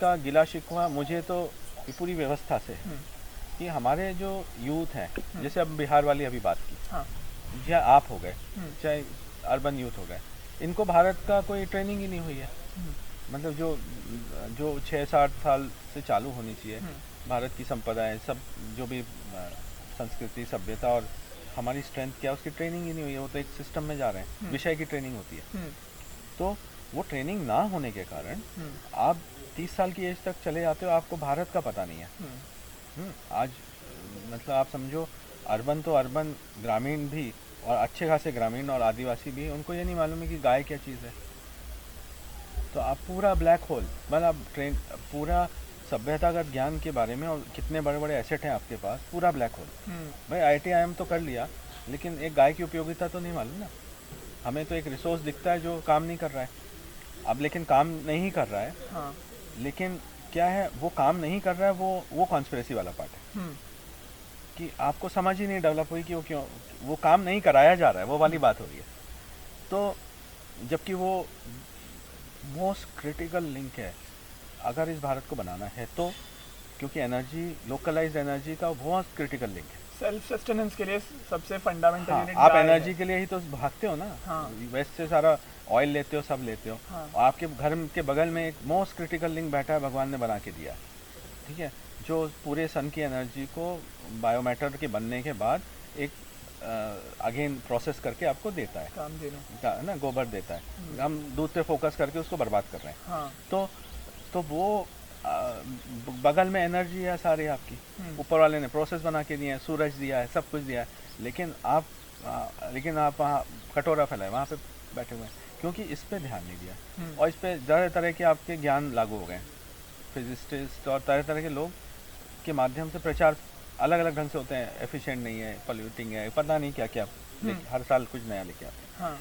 का गिला शिकवा मुझे तो ये पूरी व्यवस्था से है कि हमारे जो यूथ हैं, जैसे अब बिहार वाली अभी बात की, हाँ। या आप हो गए, चाहे अर्बन यूथ हो गए, इनको भारत का कोई ट्रेनिंग ही नहीं हुई है। मतलब जो जो 6-7 साल से चालू होनी चाहिए, भारत की संपदाएं सब, जो भी संस्कृति सभ्यता और हमारी स्ट्रेंथ क्या है, उसकी ट्रेनिंग ही नहीं हुई है। वो तो एक सिस्टम में जा रहे हैं, विषय की ट्रेनिंग होती है। तो वो ट्रेनिंग ना होने के कारण आप 30 साल की एज तक चले जाते हो, आपको भारत का पता नहीं है। आज मतलब आप समझो, अर्बन तो अर्बन, ग्रामीण भी, और अच्छे खासे ग्रामीण और आदिवासी भी, उनको ये नहीं मालूम है कि गाय क्या चीज़ है। तो आप पूरा ब्लैक होल, मतलब आप ट्रेन पूरा सभ्यतागत ज्ञान के बारे में, और कितने बड़े बड़े एसेट हैं आपके पास, पूरा ब्लैक होल। भाई IIT IIM तो कर लिया, लेकिन एक गाय की उपयोगिता तो नहीं मालूम ना। हमें तो एक रिसोर्स दिखता है जो काम नहीं कर रहा है। अब लेकिन काम नहीं कर रहा है, हाँ। लेकिन क्या है, वो काम नहीं कर रहा है, वो कॉन्स्पिरेसी वाला पार्ट है कि आपको समझ ही नहीं डेवलप हुई कि वो क्यों वो काम नहीं कराया जा रहा है, वो वाली बात हो रही है। तो जबकि वो मोस्ट क्रिटिकल लिंक है अगर इस भारत को बनाना है तो, क्योंकि एनर्जी, लोकलाइज्ड एनर्जी का बहुत क्रिटिकल लिंक है। सेल्फ सस्टेनेंस के लिए सबसे फंडामेंटल हाँ, यूनिट आप गाय एनर्जी है। के लिए ही तो भागते हो ना। हाँ। वेस्ट से सारा ऑयल लेते हो, सब लेते हो। हाँ। और आपके घर के बगल में एक मोस्ट क्रिटिकल लिंक बैठा है, भगवान ने बना के दिया है, ठीक है, जो पूरे सन की एनर्जी को बायोमैटर के बनने के बाद एक अगेन प्रोसेस करके आपको देता है, काम ना, गोबर देता है। हम दूध पे फोकस करके उसको बर्बाद कर रहे हैं। हाँ। तो वो बगल में एनर्जी है सारी आपकी, ऊपर वाले ने प्रोसेस बना के दिया है, सूरज दिया है, सब कुछ दिया है, लेकिन आप वहाँ कटोरा फैलाए, वहाँ पे बैठे हुए हैं, क्योंकि इस पे ध्यान नहीं दिया। और इस पे तरह तरह के आपके ज्ञान लागू हो गए, फिजिसिस्ट और तरह तरह के लोग के माध्यम से प्रचार अलग अलग ढंग से होते हैं, एफिशिएंट नहीं है, पॉल्यूटिंग है, पता नहीं क्या क्या, हर साल कुछ नया लेके आते हैं। हाँ।